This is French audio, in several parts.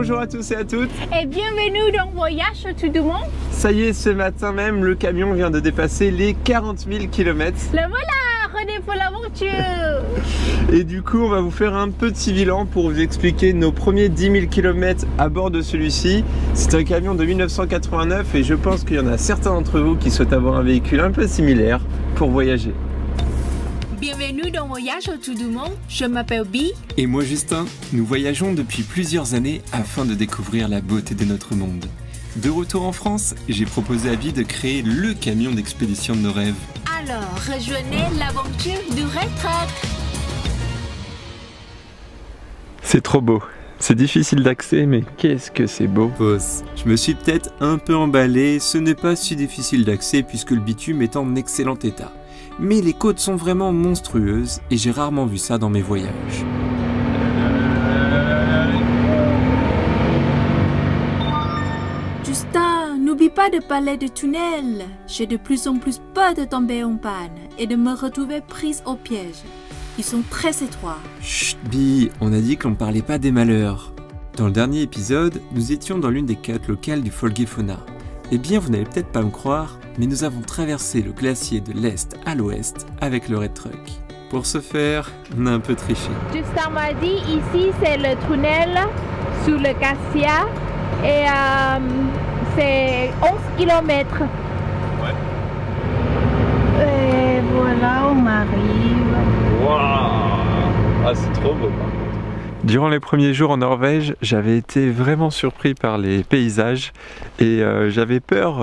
Bonjour à tous et à toutes. Et bienvenue dans Voyage Autour du Monde. Ça y est, ce matin même, le camion vient de dépasser les 40 000 km. Le voilà, rené pour l'aventure. Et du coup, on va vous faire un petit bilan pour vous expliquer nos premiers 10 000 km à bord de celui-ci. C'est un camion de 1989 et je pense qu'il y en a certains d'entre vous qui souhaitent avoir un véhicule un peu similaire pour voyager. Bienvenue dans Voyage Autour du Monde, je m'appelle Bi. Et moi Justin, nous voyageons depuis plusieurs années afin de découvrir la beauté de notre monde. De retour en France, j'ai proposé à Bi de créer le camion d'expédition de nos rêves. Alors, rejoignez l'aventure du Red Truck. C'est trop beau. C'est difficile d'accès, mais qu'est-ce que c'est beau. Pause. Je me suis peut-être un peu emballé, ce n'est pas si difficile d'accès puisque le bitume est en excellent état. Mais les côtes sont vraiment monstrueuses et j'ai rarement vu ça dans mes voyages. Justin, n'oublie pas de parler de tunnel. J'ai de plus en plus peur de tomber en panne et de me retrouver prise au piège. Ils sont très étroits. Chut, Bi, on a dit qu'on ne parlait pas des malheurs. Dans le dernier épisode, nous étions dans l'une des quêtes locales du Folgefonna. Eh bien, vous n'allez peut-être pas me croire, mais nous avons traversé le glacier de l'Est à l'Ouest avec le Red Truck. Pour ce faire, on a un peu triché. Justin m'a dit, ici c'est le tunnel sous le Cassia et c'est 11 km. Ouais. Et voilà, on arrive. Waouh! Ah, c'est trop beau. Durant les premiers jours en Norvège, j'avais été vraiment surpris par les paysages et j'avais peur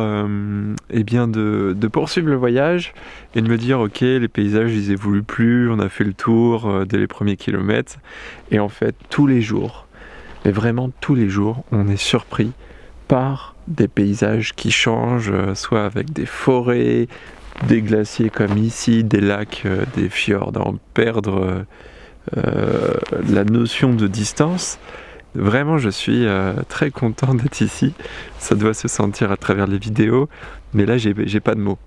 eh bien de poursuivre le voyage et de me dire ok, les paysages ils évoluent plus, on a fait le tour dès les premiers kilomètres et en fait tous les jours, mais vraiment tous les jours, on est surpris par des paysages qui changent, soit avec des forêts, des glaciers comme ici, des lacs, des fjords, en perdre la notion de distance. Vraiment, je suis très content d'être ici. Ça doit se sentir à travers les vidéos, mais là, j'ai pas de mots.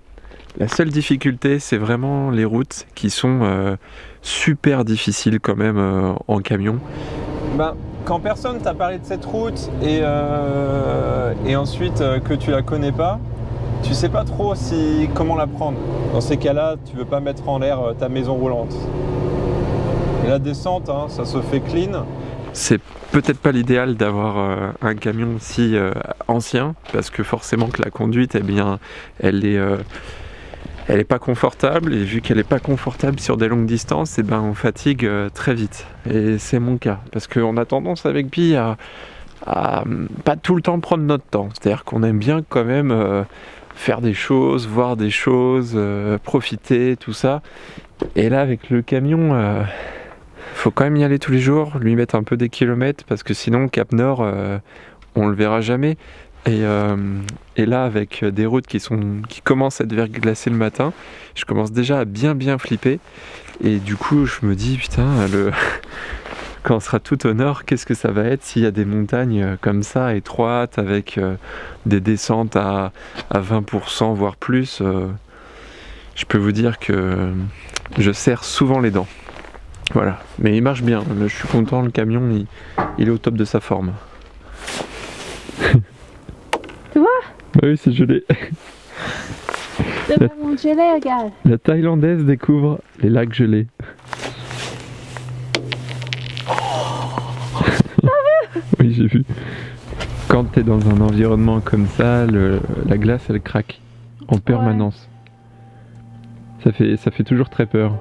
La seule difficulté, c'est vraiment les routes qui sont super difficiles quand même en camion. Ben, quand personne t'a parlé de cette route et ensuite que tu la connais pas, tu sais pas trop comment la prendre. Dans ces cas-là, tu veux pas mettre en l'air ta maison roulante. Et la descente, hein, ça se fait clean. C'est peut-être pas l'idéal d'avoir un camion si ancien, parce que forcément que la conduite, eh bien, elle est pas confortable, et vu qu'elle est pas confortable sur des longues distances, eh ben, on fatigue très vite. Et c'est mon cas, parce qu'on a tendance avec Bi à pas tout le temps prendre notre temps. C'est-à-dire qu'on aime bien quand même faire des choses, voir des choses, profiter, tout ça. Et là, avec le camion, faut quand même y aller tous les jours, lui mettre un peu des kilomètres, parce que sinon, Cap Nord, on le verra jamais. Et là, avec des routes qui commencent à être verglacées le matin, je commence déjà à bien flipper. Et du coup, je me dis, putain, quand on sera tout au nord, qu'est-ce que ça va être s'il y a des montagnes comme ça, étroites, avec des descentes à 20%, voire plus. Je peux vous dire que je serre souvent les dents. Voilà, mais il marche bien, je suis content, le camion il est au top de sa forme. Tu vois? Bah oui, c'est gelé. C'est vraiment gelé, regarde. La Thaïlandaise découvre les lacs gelés. Oui, j'ai vu. Quand tu es dans un environnement comme ça, la glace elle craque en permanence. Ouais. Ça fait toujours très peur.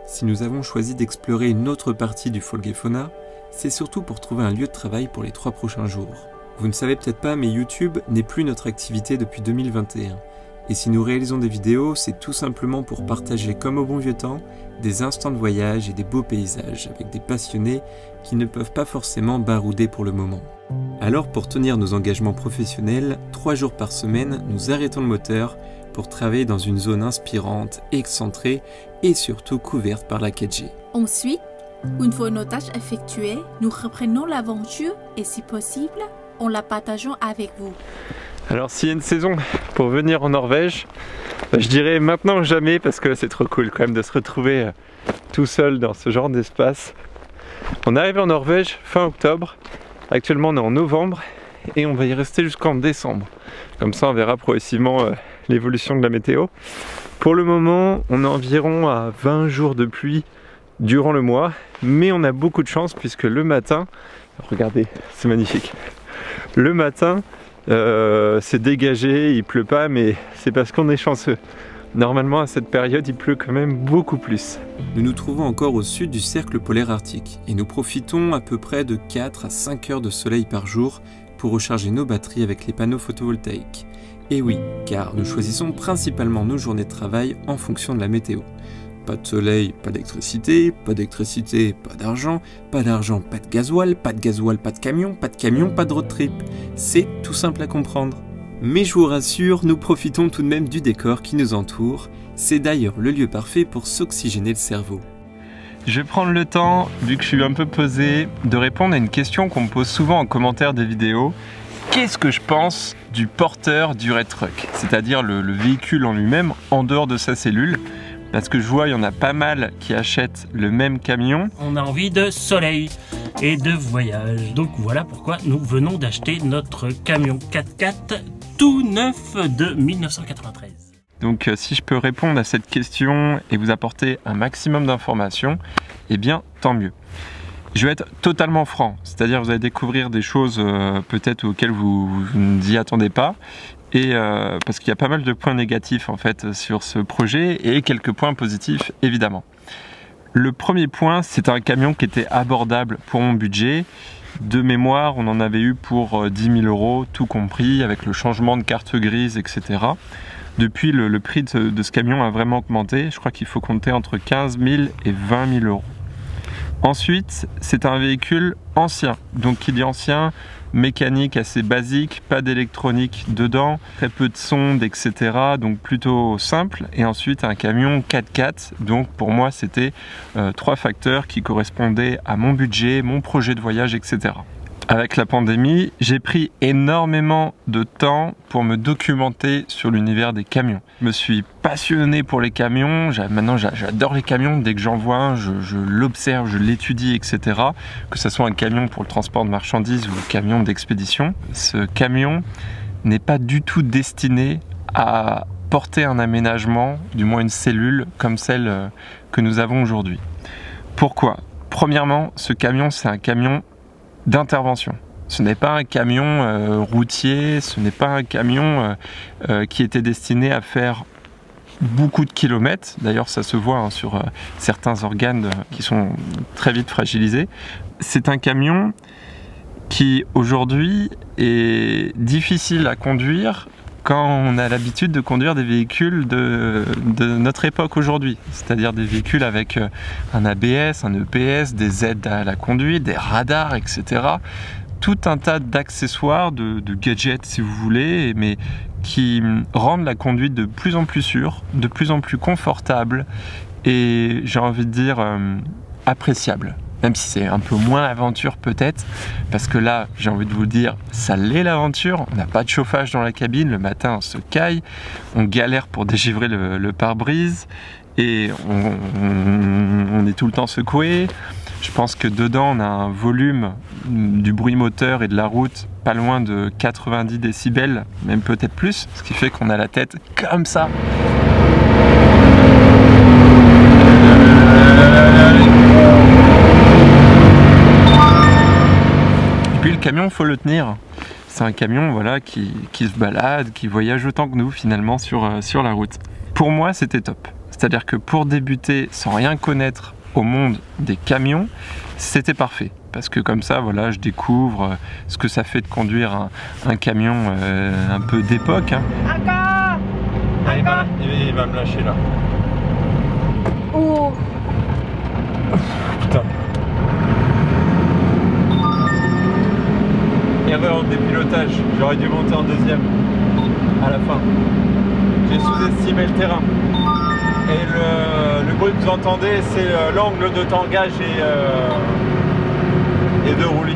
Si nous avons choisi d'explorer une autre partie du Folgefonna, c'est surtout pour trouver un lieu de travail pour les 3 prochains jours. Vous ne savez peut-être pas, mais YouTube n'est plus notre activité depuis 2021. Et si nous réalisons des vidéos, c'est tout simplement pour partager, comme au bon vieux temps, des instants de voyage et des beaux paysages avec des passionnés qui ne peuvent pas forcément barouder pour le moment. Alors pour tenir nos engagements professionnels, 3 jours par semaine, nous arrêtons le moteur pour travailler dans une zone inspirante, excentrée et surtout couverte par la 4G. Ensuite, une fois nos tâches effectuées, nous reprenons l'aventure et si possible, on la partageons avec vous. Alors s'il y a une saison pour venir en Norvège, je dirais maintenant ou jamais, parce que c'est trop cool quand même de se retrouver tout seul dans ce genre d'espace. On arrive en Norvège fin octobre Actuellement on est en novembre et on va y rester jusqu'en décembre. Comme ça on verra progressivement l'évolution de la météo. Pour le moment on est environ à 20 jours de pluie durant le mois, mais on a beaucoup de chance puisque le matin, regardez, c'est magnifique. Le matin, c'est dégagé, il pleut pas, mais c'est parce qu'on est chanceux. Normalement, à cette période, il pleut quand même beaucoup plus. Nous nous trouvons encore au sud du cercle polaire arctique et nous profitons à peu près de 4 à 5 heures de soleil par jour pour recharger nos batteries avec les panneaux photovoltaïques. Et oui, car nous choisissons principalement nos journées de travail en fonction de la météo. Pas de soleil, pas d'électricité, pas d'électricité, pas d'argent, pas d'argent, pas de gasoil, pas de gasoil, pas de camion, pas de camion, pas de road trip. C'est tout simple à comprendre. Mais je vous rassure, nous profitons tout de même du décor qui nous entoure. C'est d'ailleurs le lieu parfait pour s'oxygéner le cerveau. Je vais prendre le temps, vu que je suis un peu posé, de répondre à une question qu'on me pose souvent en commentaire des vidéos. Qu'est-ce que je pense du porteur du Red Truck, c'est-à-dire le véhicule en lui-même en dehors de sa cellule? Parce que je vois, il y en a pas mal qui achètent le même camion. On a envie de soleil et de voyage. Donc voilà pourquoi nous venons d'acheter notre camion 4x4 tout neuf de 1993. Donc si je peux répondre à cette question et vous apporter un maximum d'informations, eh bien tant mieux. Je vais être totalement franc, c'est-à-dire vous allez découvrir des choses peut-être auxquelles vous ne y attendez pas. Et parce qu'il y a pas mal de points négatifs en fait sur ce projet et quelques points positifs évidemment. Le premier point, c'est un camion qui était abordable pour mon budget. De mémoire, on en avait eu pour 10 000 €, tout compris, avec le changement de carte grise, etc. Depuis, le prix de ce camion a vraiment augmenté. Je crois qu'il faut compter entre 15 000 et 20 000 €. Ensuite, c'est un véhicule ancien. Donc qui dit ancien, mécanique assez basique, pas d'électronique dedans, très peu de sondes, etc. Donc plutôt simple. Et ensuite un camion 4x4. Donc pour moi c'était 3 facteurs qui correspondaient à mon budget, mon projet de voyage, etc. Avec la pandémie, j'ai pris énormément de temps pour me documenter sur l'univers des camions. Je me suis passionné pour les camions, maintenant j'adore les camions, dès que j'en vois un, je l'observe, je l'étudie, etc. Que ce soit un camion pour le transport de marchandises ou un camion d'expédition. Ce camion n'est pas du tout destiné à porter un aménagement, du moins une cellule comme celle que nous avons aujourd'hui. Pourquoi? Premièrement, ce camion c'est un camion d'intervention. Ce n'est pas un camion routier, ce n'est pas un camion qui était destiné à faire beaucoup de kilomètres. D'ailleurs, ça se voit sur certains organes qui sont très vite fragilisés. C'est un camion qui aujourd'hui est difficile à conduire quand on a l'habitude de conduire des véhicules de notre époque aujourd'hui, c'est-à-dire des véhicules avec un ABS, un EPS, des aides à la conduite, des radars, etc. Tout un tas d'accessoires, de gadgets si vous voulez, mais qui rendent la conduite de plus en plus sûre, de plus en plus confortable et j'ai envie de dire appréciable. Même si c'est un peu moins l'aventure peut-être, parce que là, j'ai envie de vous le dire, ça l'est l'aventure. On n'a pas de chauffage dans la cabine, le matin on se caille, on galère pour dégivrer le pare-brise et on est tout le temps secoué. Je pense que dedans on a un volume du bruit moteur et de la route pas loin de 90 décibels, même peut-être plus, ce qui fait qu'on a la tête comme ça. Le camion, faut le tenir. C'est un camion voilà, qui se balade, qui voyage autant que nous finalement sur la route. Pour moi, c'était top. C'est-à-dire que pour débuter sans rien connaître au monde des camions, c'était parfait. Parce que comme ça, voilà, je découvre ce que ça fait de conduire un camion un peu d'époque. Hein. Il va me lâcher là. Oh. Putain. Erreur de dépilotage, j'aurais dû monter en deuxième à la fin. J'ai sous-estimé le terrain. Et le bruit que vous entendez, c'est l'angle de tangage et de roulis.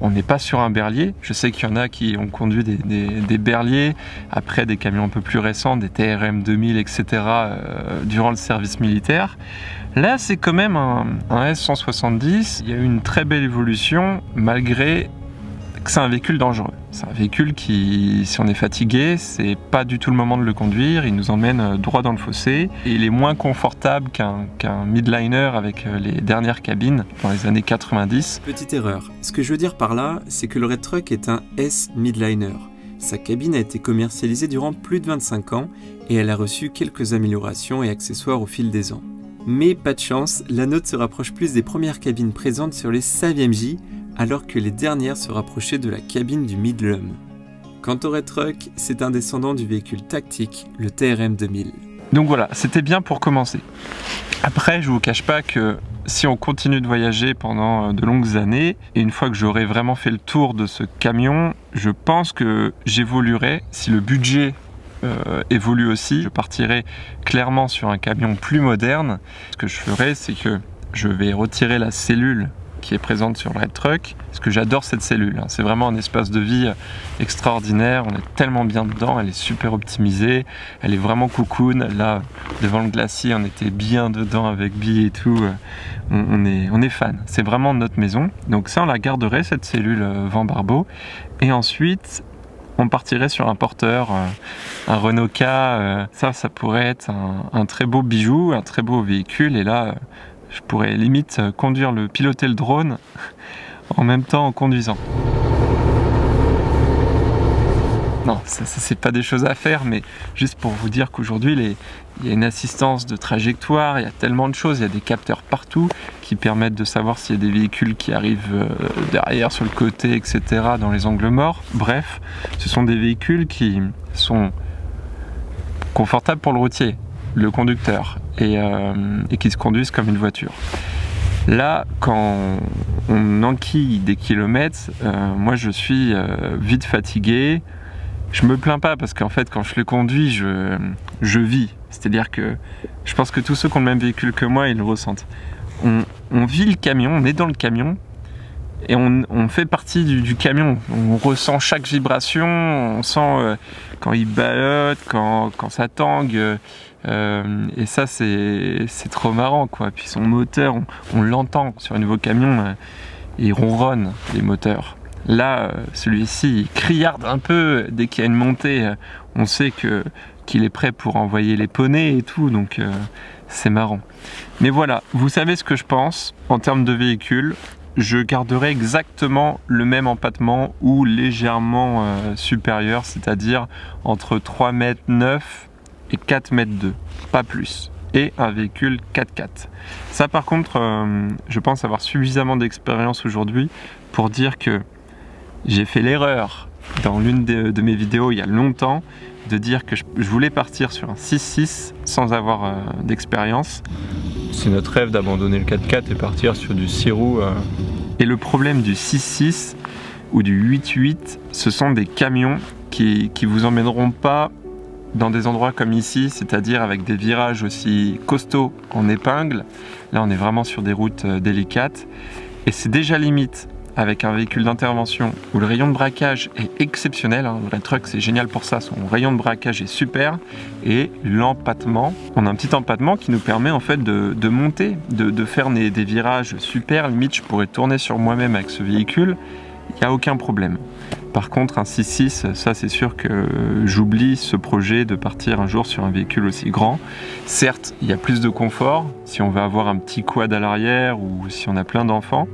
On n'est pas sur un berlier. Je sais qu'il y en a qui ont conduit des berliers, après des camions un peu plus récents, des TRM 2000, etc. Durant le service militaire. Là, c'est quand même un S170. Il y a eu une très belle évolution malgré que c'est un véhicule dangereux. C'est un véhicule qui, si on est fatigué, c'est pas du tout le moment de le conduire, il nous emmène droit dans le fossé, et il est moins confortable qu'un midliner avec les dernières cabines dans les années 90. Petite erreur, ce que je veux dire par là, c'est que le Red Truck est un S midliner. Sa cabine a été commercialisée durant plus de 25 ans, et elle a reçu quelques améliorations et accessoires au fil des ans. Mais pas de chance, la nôtre se rapproche plus des premières cabines présentes sur les Saviemj, alors que les dernières se rapprochaient de la cabine du Midlum. Quant au Red Truck, c'est un descendant du véhicule tactique, le TRM 2000. Donc voilà, c'était bien pour commencer. Après, je vous cache pas que si on continue de voyager pendant de longues années, et une fois que j'aurai vraiment fait le tour de ce camion, je pense que j'évoluerai, si le budget évolue aussi, je partirai clairement sur un camion plus moderne. Ce que je ferai, c'est que je vais retirer la cellule qui est présente sur le Red Truck, parce que j'adore cette cellule, hein. C'est vraiment un espace de vie extraordinaire, on est tellement bien dedans, elle est super optimisée, elle est vraiment cocoon. Là, devant le glacier, on était bien dedans avec Bi et tout, on est fan, c'est vraiment notre maison. Donc ça, on la garderait, cette cellule Van Barbeau, et ensuite on partirait sur un porteur, un Renault K, ça pourrait être un très beau bijou, un très beau véhicule, et là je pourrais limite piloter le drone en même temps en conduisant. Non, ça c'est pas des choses à faire, mais juste pour vous dire qu'aujourd'hui il y a une assistance de trajectoire, il y a tellement de choses, il y a des capteurs partout qui permettent de savoir s'il y a des véhicules qui arrivent derrière, sur le côté, etc. dans les angles morts. Bref, ce sont des véhicules qui sont confortables pour le routier, le conducteur, et qui se conduisent comme une voiture. Là, quand on enquille des kilomètres, moi je suis vite fatigué. Je me plains pas parce qu'en fait quand je le conduis, je vis. C'est-à-dire que je pense que tous ceux qui ont le même véhicule que moi, ils le ressentent. On vit le camion, on est dans le camion, et on fait partie du camion. On ressent chaque vibration, on sent quand il ballotte, quand ça tangue. Et ça c'est trop marrant quoi. Puis son moteur, on l'entend sur un nouveau camion, il ronronne les moteurs. Là celui-ci il criarde un peu dès qu'il y a une montée, on sait qu'il est prêt pour envoyer les poneys et tout, donc c'est marrant. Mais voilà, vous savez ce que je pense en termes de véhicule. Je garderai exactement le même empattement ou légèrement supérieur, c'est-à-dire entre 3,9 m et 4,2 m, pas plus, et un véhicule 4x4. Ça par contre, je pense avoir suffisamment d'expérience aujourd'hui pour dire que j'ai fait l'erreur dans l'une de mes vidéos il y a longtemps de dire que je voulais partir sur un 6.6 sans avoir d'expérience. C'est notre rêve d'abandonner le 4x4 et partir sur du 6 roues. Et le problème du 6.6 ou du 8.8, ce sont des camions qui vous emmèneront pas dans des endroits comme ici, c'est-à-dire avec des virages aussi costauds en épingle. Là on est vraiment sur des routes délicates, et c'est déjà limite avec un véhicule d'intervention où le rayon de braquage est exceptionnel, hein. Le Red Truck c'est génial pour ça, son rayon de braquage est super, et l'empattement, on a un petit empattement qui nous permet en fait de monter, de faire des virages super, limite je pourrais tourner sur moi-même avec ce véhicule, il n'y a aucun problème. Par contre un 6.6, ça c'est sûr que j'oublie ce projet de partir un jour sur un véhicule aussi grand. Certes il y a plus de confort si on veut avoir un petit quad à l'arrière ou si on a plein d'enfants.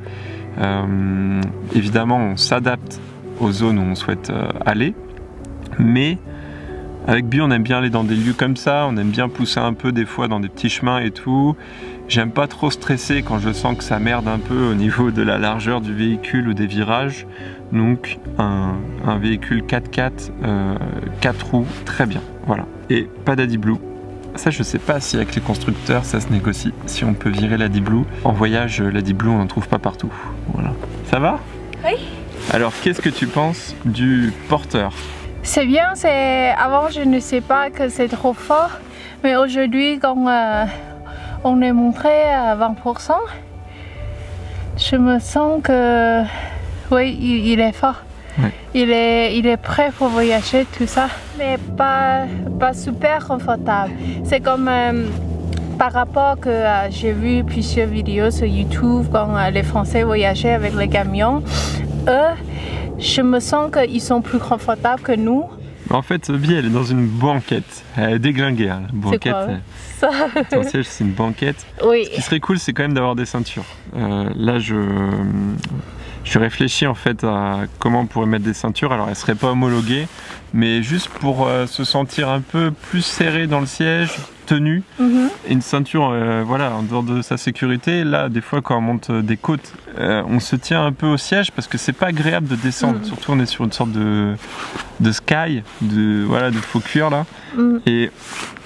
Évidemment on s'adapte aux zones où on souhaite aller, mais avec Bi on aime bien aller dans des lieux comme ça, on aime bien pousser un peu des fois dans des petits chemins et tout. J'aime pas trop stresser quand je sens que ça merde un peu au niveau de la largeur du véhicule ou des virages, donc un véhicule 4x4 4 roues, très bien, voilà. Et pas d'AdiBlue. Ça je sais pas si avec les constructeurs ça se négocie, si on peut virer l'AdiBlue. En voyage l'AdiBlue on n'en trouve pas partout. Voilà. Ça va? Oui. Alors qu'est-ce que tu penses du porteur? C'est bien, avant je ne sais pas que c'est trop fort, mais aujourd'hui quand on est montré à 20%, je me sens que oui, il est fort. Ouais. Il est prêt pour voyager, tout ça, mais pas super confortable. C'est comme par rapport que j'ai vu plusieurs vidéos sur YouTube quand les Français voyageaient avec les camions. Eux, je me sens qu'ils sont plus confortables que nous. En fait, Bee, elle est dans une banquette. Elle est déglinguée. Hein. La banquette, ça ton siège, c'est une banquette. Oui. Ce qui serait cool, c'est quand même d'avoir des ceintures. Là, je réfléchis en fait à comment on pourrait mettre des ceintures. Alors, elles ne seraient pas homologuées, mais juste pour se sentir un peu plus serré dans le siège, tenu. Et une ceinture, voilà, en dehors de sa sécurité. Là, des fois, quand on monte des côtes, on se tient un peu au siège parce que c'est pas agréable de descendre. Surtout, on est sur une sorte de sky, de faux cuir là. Et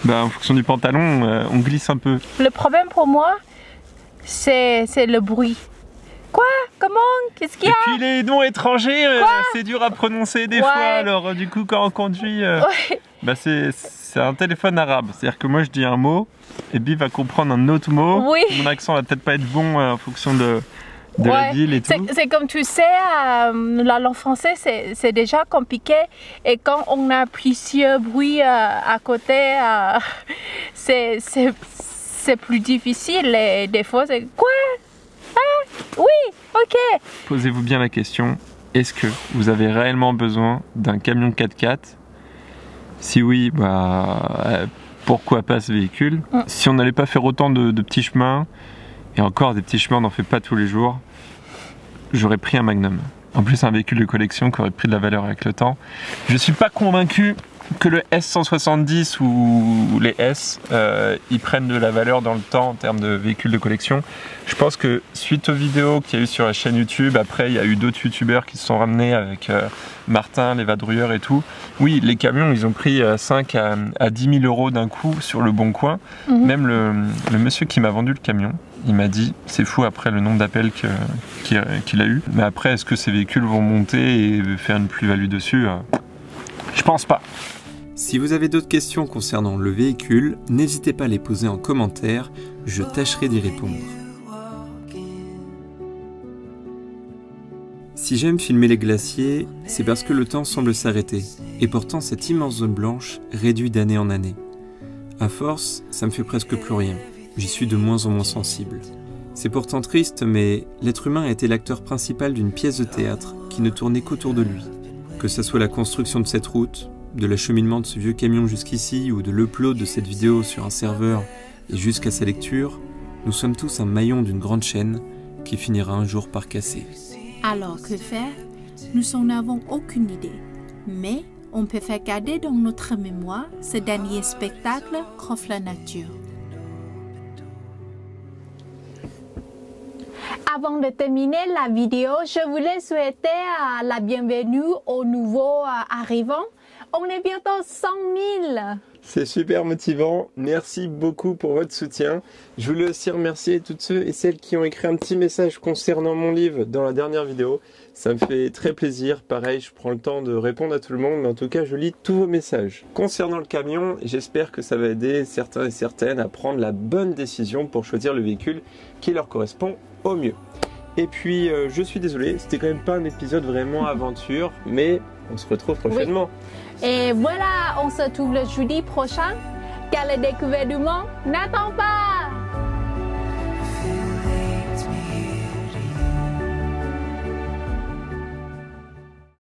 bah, en fonction du pantalon, on glisse un peu. Le problème pour moi, c'est le bruit. Quoi? Comment? Qu'est-ce qu'il y a? Et puis les noms étrangers, c'est dur à prononcer des fois. Alors du coup, quand on conduit, bah, c'est un téléphone arabe. C'est-à-dire que moi je dis un mot et Bee va comprendre un autre mot. Oui. Mon accent va peut-être pas être bon en fonction de la ville et tout. C'est comme tu sais, la langue française c'est déjà compliqué et quand on a plusieurs bruits à côté, c'est plus difficile et des fois c'est quoi? Ah oui, ok. Posez-vous bien la question, est-ce que vous avez réellement besoin d'un camion 4x4? Si oui, bah pourquoi pas ce véhicule? Si on n'allait pas faire autant de petits chemins, et encore des petits chemins on n'en fait pas tous les jours, j'aurais pris un Magnum. En plus un véhicule de collection qui aurait pris de la valeur avec le temps. Je suis pas convaincu que le S170 ou les S, ils prennent de la valeur dans le temps en termes de véhicules de collection. Je pense que suite aux vidéos qu'il y a eu sur la chaîne YouTube, après il y a eu d'autres youtubeurs qui se sont ramenés avec Martin, les vadrouilleurs et tout. Oui, les camions, ils ont pris 5 à 10 000 euros d'un coup sur le bon coin. Même le monsieur qui m'a vendu le camion, il m'a dit, c'est fou après le nombre d'appels qu'il a eu. Mais après, est-ce que ces véhicules vont monter et faire une plus-value dessus? Je pense pas. Si vous avez d'autres questions concernant le véhicule, n'hésitez pas à les poser en commentaire, je tâcherai d'y répondre. Si j'aime filmer les glaciers, c'est parce que le temps semble s'arrêter, et pourtant cette immense zone blanche réduit d'année en année. À force, ça me fait presque plus rien, j'y suis de moins en moins sensible. C'est pourtant triste, mais l'être humain a été l'acteur principal d'une pièce de théâtre qui ne tournait qu'autour de lui. Que ce soit la construction de cette route, de l'acheminement de ce vieux camion jusqu'ici ou de l'upload de cette vidéo sur un serveur et jusqu'à sa lecture, nous sommes tous un maillon d'une grande chaîne qui finira un jour par casser. Alors que faire? Nous n'en avons aucune idée. Mais on peut faire garder dans notre mémoire ce dernier spectacle qu'offre la nature. Avant de terminer la vidéo, je voulais souhaiter la bienvenue aux nouveaux arrivants. On est bientôt 100 000. C'est super motivant, merci beaucoup pour votre soutien. Je voulais aussi remercier toutes ceux et celles qui ont écrit un petit message concernant mon livre dans la dernière vidéo. Ça me fait très plaisir, pareil je prends le temps de répondre à tout le monde, mais en tout cas je lis tous vos messages. Concernant le camion, j'espère que ça va aider certains et certaines à prendre la bonne décision pour choisir le véhicule qui leur correspond au mieux. Et puis je suis désolé, c'était quand même pas un épisode vraiment aventure, mais on se retrouve prochainement. Oui. Et voilà, on se retrouve le jeudi prochain, car la découverte du monde n'attend pas.